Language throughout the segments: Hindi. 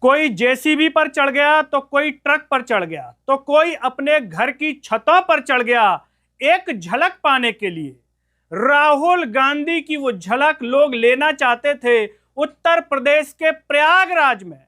कोई जेसीबी पर चढ़ गया तो कोई ट्रक पर चढ़ गया तो कोई अपने घर की छतों पर चढ़ गया एक झलक पाने के लिए। राहुल गांधी की वो झलक लोग लेना चाहते थे। उत्तर प्रदेश के प्रयागराज में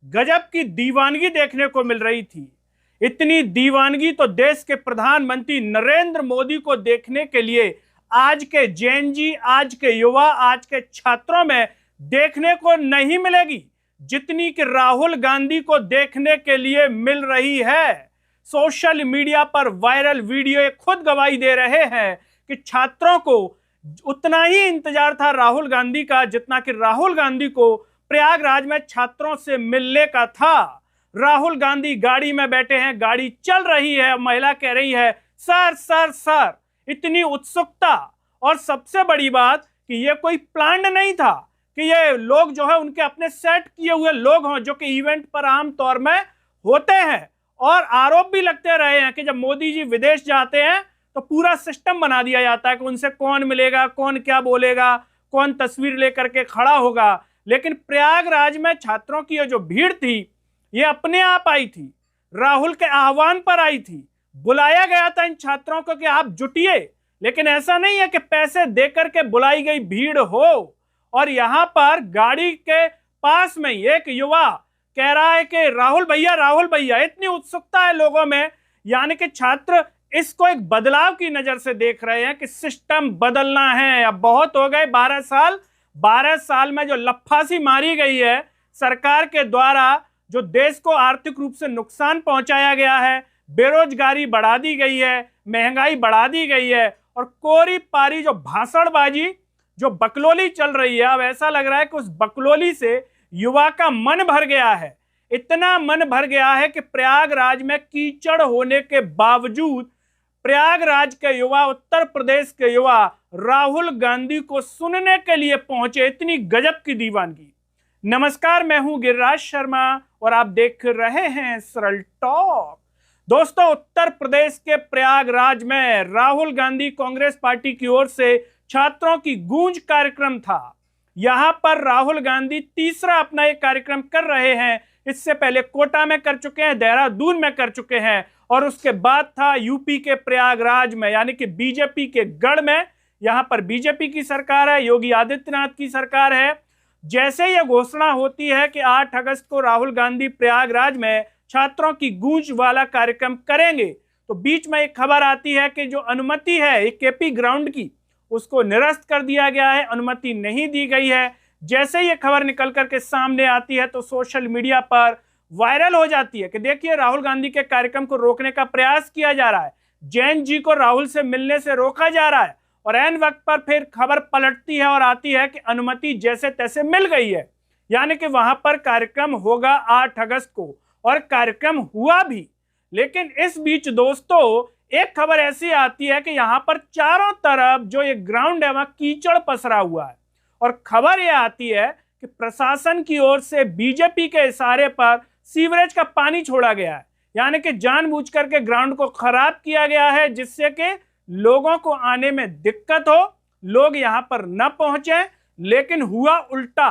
गजब की दीवानगी देखने को मिल रही थी। इतनी दीवानगी तो देश के प्रधानमंत्री नरेंद्र मोदी को देखने के लिए आज के जेन जी, आज के युवा, आज के छात्रों में देखने को नहीं मिलेगी जितनी कि राहुल गांधी को देखने के लिए मिल रही है। सोशल मीडिया पर वायरल वीडियो खुद गवाही दे रहे हैं कि छात्रों को उतना ही इंतजार था राहुल गांधी का जितना कि राहुल गांधी को प्रयागराज में छात्रों से मिलने का था। राहुल गांधी गाड़ी में बैठे हैं, गाड़ी चल रही है, महिला कह रही है सर सर सर। इतनी उत्सुकता, और सबसे बड़ी बात कि ये कोई प्लान नहीं था कि ये लोग जो है उनके अपने सेट किए हुए लोग हों जो कि इवेंट पर आम तौर में होते हैं। और आरोप भी लगते रहे हैं कि जब मोदी जी विदेश जाते हैं तो पूरा सिस्टम बना दिया जाता है कि उनसे कौन मिलेगा, कौन क्या बोलेगा, कौन तस्वीर लेकर के खड़ा होगा। लेकिन प्रयागराज में छात्रों की ये जो भीड़ थी ये अपने आप आई थी, राहुल के आह्वान पर आई थी। बुलाया गया था इन छात्रों को कि आप जुटिए, लेकिन ऐसा नहीं है कि पैसे देकर के बुलाई गई भीड़ हो। और यहां पर गाड़ी के पास में एक युवा कह रहा है कि राहुल भैया, राहुल भैया। इतनी उत्सुकता है लोगों में, यानी कि छात्र इसको एक बदलाव की नजर से देख रहे हैं कि सिस्टम बदलना है। अब बहुत हो गए 12 साल में जो लफासी मारी गई है सरकार के द्वारा, जो देश को आर्थिक रूप से नुकसान पहुंचाया गया है, बेरोजगारी बढ़ा दी गई है, महंगाई बढ़ा दी गई है, और कोरी पारी जो भाषणबाजी, जो बकलोली चल रही है, अब ऐसा लग रहा है कि उस बकलोली से युवा का मन भर गया है। इतना मन भर गया है कि प्रयागराज में कीचड़ होने के बावजूद प्रयागराज के युवा, उत्तर प्रदेश के युवा राहुल गांधी को सुनने के लिए पहुंचे। इतनी गजब की दीवानगी। नमस्कार, मैं हूं गिरिराज शर्मा और आप देख रहे हैं सरल टॉक। दोस्तों, उत्तर प्रदेश के प्रयागराज में राहुल गांधी कांग्रेस पार्टी की ओर से छात्रों की गूंज कार्यक्रम था। यहां पर राहुल गांधी तीसरा अपना एक कार्यक्रम कर रहे हैं। इससे पहले कोटा में कर चुके हैं, देहरादून में कर चुके हैं, और उसके बाद था यूपी के प्रयागराज में, यानी कि बीजेपी के गढ़ में। यहां पर बीजेपी की सरकार है, योगी आदित्यनाथ की सरकार है। जैसे यह घोषणा होती है कि 8 अगस्त को राहुल गांधी प्रयागराज में छात्रों की गूंज वाला कार्यक्रम करेंगे, तो बीच में एक खबर आती है कि जो अनुमति है एक केपी ग्राउंड की, उसको निरस्त कर दिया गया है, अनुमति नहीं दी गई है। जैसे ये खबर निकल करके सामने आती है तो सोशल मीडिया पर वायरल हो जाती है कि देखिए राहुल गांधी के कार्यक्रम को रोकने का प्रयास किया जा रहा है, जैन जी को राहुल से मिलने से रोका जा रहा है। और ऐन वक्त पर फिर खबर पलटती है और आती है कि अनुमति जैसे तैसे मिल गई है, यानी कि वहां पर कार्यक्रम होगा 8 अगस्त को, और कार्यक्रम हुआ भी। लेकिन इस बीच दोस्तों एक खबर ऐसी आती है कि यहां पर चारों तरफ जो ये ग्राउंड है वहां कीचड़ पसरा हुआ है, और खबर यह आती है कि प्रशासन की ओर से बीजेपी के इशारे पर सीवरेज का पानी छोड़ा गया है, यानी कि जानबूझकर के ग्राउंड को खराब किया गया है जिससे कि लोगों को आने में दिक्कत हो, लोग यहां पर न पहुंचे। लेकिन हुआ उल्टा।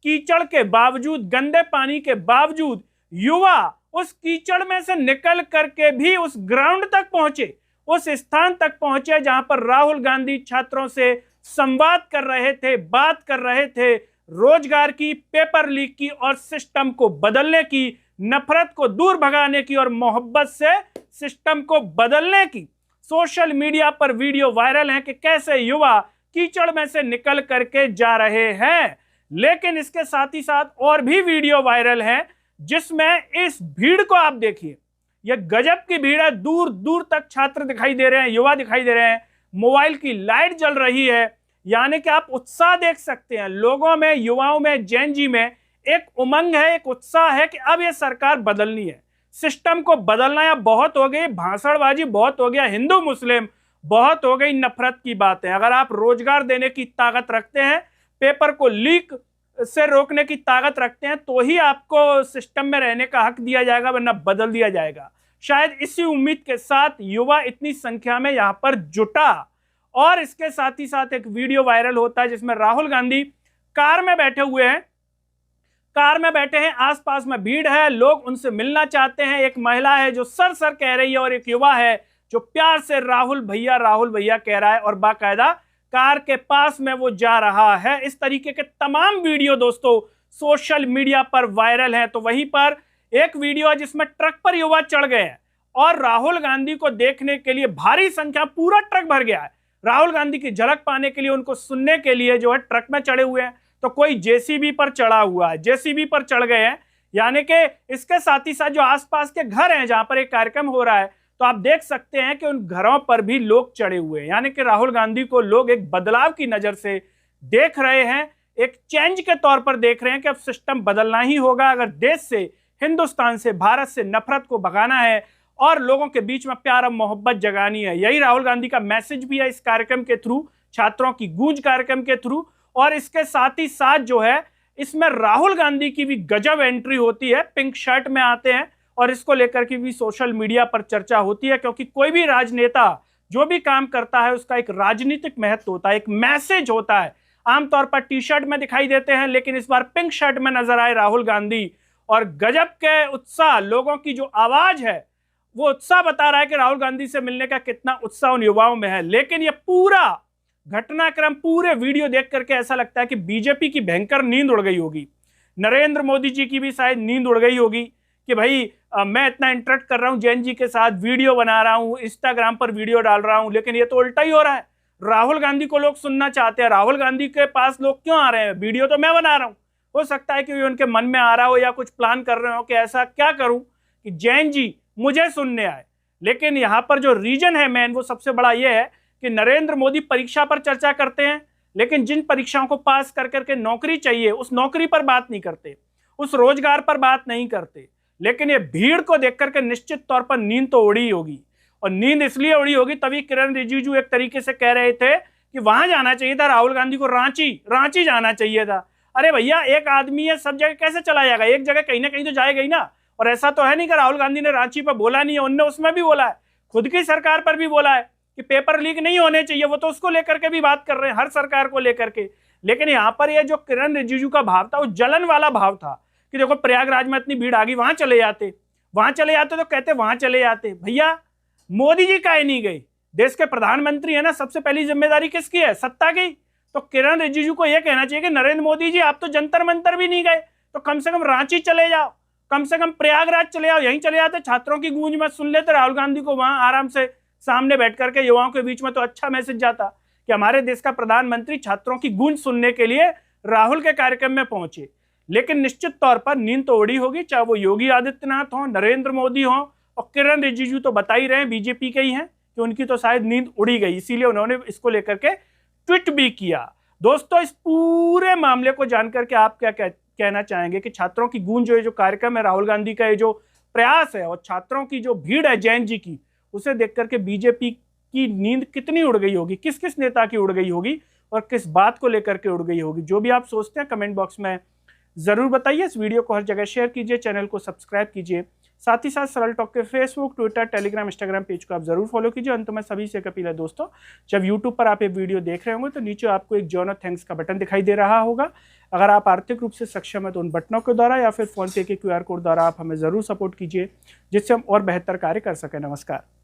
कीचड़ के बावजूद, गंदे पानी के बावजूद युवा उस कीचड़ में से निकल करके भी उस ग्राउंड तक पहुंचे, उस स्थान तक पहुंचे जहां पर राहुल गांधी छात्रों से संवाद कर रहे थे, बात कर रहे थे रोजगार की, पेपर लीक की, और सिस्टम को बदलने की, नफरत को दूर भगाने की, और मोहब्बत से सिस्टम को बदलने की। सोशल मीडिया पर वीडियो वायरल है कि कैसे युवा कीचड़ में से निकल करके जा रहे हैं। लेकिन इसके साथ ही साथ और भी वीडियो वायरल है जिसमें इस भीड़ को आप देखिए, यह गजब की भीड़ है। दूर दूर तक छात्र दिखाई दे रहे हैं, युवा दिखाई दे रहे हैं, मोबाइल की लाइट जल रही है, यानी कि आप उत्साह देख सकते हैं लोगों में, युवाओं में, जैन जी में एक उमंग है, एक उत्साह है कि अब यह सरकार बदलनी है, सिस्टम को बदलना है। बहुत हो गई भाषणबाजी, बहुत हो गया हिंदू मुस्लिम, बहुत हो गई नफरत की बातें। अगर आप रोजगार देने की ताकत रखते हैं, पेपर को लीक से रोकने की ताकत रखते हैं, तो ही आपको सिस्टम में रहने का हक दिया जाएगा, वरना बदल दिया जाएगा। शायद इसी उम्मीद के साथ युवा इतनी संख्या में यहां पर जुटा। और इसके साथ ही साथ एक वीडियो वायरल होता है जिसमें राहुल गांधी कार में बैठे हुए हैं, कार में बैठे हैं, आसपास में भीड़ है, लोग उनसे मिलना चाहते हैं। एक महिला है जो सर सर कह रही है और एक युवा है जो प्यार से राहुल भैया कह रहा है और बाकायदा कार के पास में वो जा रहा है। इस तरीके के तमाम वीडियो दोस्तों सोशल मीडिया पर वायरल हैं। तो वहीं पर एक वीडियो है जिसमें ट्रक पर युवा चढ़ गए हैं और राहुल गांधी को देखने के लिए भारी संख्या, पूरा ट्रक भर गया है। राहुल गांधी की झलक पाने के लिए, उनको सुनने के लिए जो है ट्रक में चढ़े हुए हैं। तो कोई जेसीबी पर चढ़ा हुआ है, जेसीबी पर चढ़ गए हैं, यानी कि इसके साथ ही साथ जो आसपास के घर हैं जहां पर एक कार्यक्रम हो रहा है, तो आप देख सकते हैं कि उन घरों पर भी लोग चढ़े हुए हैं। यानी कि राहुल गांधी को लोग एक बदलाव की नजर से देख रहे हैं, एक चेंज के तौर पर देख रहे हैं कि अब सिस्टम बदलना ही होगा। अगर देश से, हिंदुस्तान से, भारत से नफरत को भगाना है और लोगों के बीच में प्यार और मोहब्बत जगानी है, यही राहुल गांधी का मैसेज भी है इस कार्यक्रम के थ्रू, छात्रों की गूंज कार्यक्रम के थ्रू। और इसके साथ ही साथ जो है इसमें राहुल गांधी की भी गजब एंट्री होती है, पिंक शर्ट में आते हैं और इसको लेकर के भी सोशल मीडिया पर चर्चा होती है, क्योंकि कोई भी राजनेता जो भी काम करता है उसका एक राजनीतिक महत्व होता है, एक मैसेज होता है। आमतौर पर टी शर्ट में दिखाई देते हैं, लेकिन इस बार पिंक शर्ट में नजर आए राहुल गांधी और गजब के उत्साह, लोगों की जो आवाज है वो उत्साह बता रहा है कि राहुल गांधी से मिलने का कितना उत्साह उन युवाओं में है। लेकिन ये पूरा घटनाक्रम, पूरे वीडियो देख करके ऐसा लगता है कि बीजेपी की भयंकर नींद उड़ गई होगी, नरेंद्र मोदी जी की भी शायद नींद उड़ गई होगी कि भाई मैं इतना इंटरेक्ट कर रहा हूं जैन जी के साथ, वीडियो बना रहा हूं, इंस्टाग्राम पर वीडियो डाल रहा हूं, लेकिन ये तो उल्टा ही हो रहा है। राहुल गांधी को लोग सुनना चाहते हैं, राहुल गांधी के पास लोग क्यों आ रहे हैं? वीडियो तो मैं बना रहा हूं। हो सकता है कि उनके मन में आ रहा हो या कुछ प्लान कर रहे हो कि ऐसा क्या करूं कि जैन जी मुझे सुनने आए। लेकिन यहां पर जो रीजन है मेन, वो सबसे बड़ा ये है कि नरेंद्र मोदी परीक्षा पर चर्चा करते हैं, लेकिन जिन परीक्षाओं को पास कर करके नौकरी चाहिए उस नौकरी पर बात नहीं करते, उस रोजगार पर बात नहीं करते। लेकिन ये भीड़ को देख करके निश्चित तौर पर नींद तो उड़ी होगी, और नींद इसलिए उड़ी होगी, तभी किरण रिजिजू एक तरीके से कह रहे थे कि वहां जाना चाहिए था राहुल गांधी को, रांची जाना चाहिए था। अरे भैया, एक आदमी है, सब जगह कैसे चला जाएगा? एक जगह कहीं ना कहीं तो जाएगा ही ना। और ऐसा तो है नहीं कि राहुल गांधी ने रांची पर बोला नहीं है, उनने उसमें भी बोला है, खुद की सरकार पर भी बोला है कि पेपर लीक नहीं होने चाहिए, वो तो उसको लेकर के भी बात कर रहे हैं, हर सरकार को लेकर के। लेकिन यहाँ पर ये जो किरण रिजिजू का भाव था वो जलन वाला भाव था कि देखो प्रयागराज में इतनी भीड़ आ गई, वहां चले जाते तो कहते वहां चले जाते। भैया, मोदी जी काहे नहीं गए? देश के प्रधानमंत्री है ना, सबसे पहली जिम्मेदारी किसकी है? सत्ता की। तो किरण रिजिजू को यह कहना चाहिए कि नरेंद्र मोदी जी, आप तो जंतर मंतर भी नहीं गए, तो कम से कम रांची चले जाओ, कम से कम प्रयागराज चले जाओ, यहीं चले जाते, छात्रों की गूंज में सुन लेते राहुल गांधी को, वहां आराम से सामने बैठ करके युवाओं के बीच में, तो अच्छा मैसेज जाता कि हमारे देश का प्रधानमंत्री छात्रों की गूंज सुनने के लिए राहुल के कार्यक्रम में पहुंचे। लेकिन निश्चित तौर पर नींद तो उड़ी होगी, चाहे वो योगी आदित्यनाथ हो, नरेंद्र मोदी हो, और किरण रिजिजू तो बता ही रहे हैं बीजेपी के ही हैं कि उनकी तो शायद नींद उड़ी गई, इसीलिए उन्होंने इसको लेकर के ट्वीट भी किया। दोस्तों, इस पूरे मामले को जानकर के आप क्या कहना चाहेंगे कि छात्रों की गूंज जो कार्यक्रम है, राहुल गांधी का ये जो प्रयास है और छात्रों की जो भीड़ है जैन जी की, उसे देख करके बीजेपी की नींद कितनी उड़ गई होगी, किस किस नेता की उड़ गई होगी और किस बात को लेकर के उड़ गई होगी? जो भी आप सोचते हैं कमेंट बॉक्स में जरूर बताइए। इस वीडियो को हर जगह शेयर कीजिए, चैनल को सब्सक्राइब कीजिए, साथ ही साथ सरल टॉक के Facebook, Twitter, Telegram, Instagram page को आप जरूर फॉलो कीजिए। अंत में सभी से अपील है दोस्तों, जब यूट्यूब पर आप ये वीडियो देख रहे होंगे तो नीचे आपको एक जॉन ऑफ थैंक्स का बटन दिखाई दे रहा होगा। अगर आप आर्थिक रूप से सक्षम है तो उन बटनों के द्वारा या फिर फोन पे के QR कोड द्वारा आप हमें जरूर सपोर्ट कीजिए, जिससे हम और बेहतर कार्य कर सकें। नमस्कार।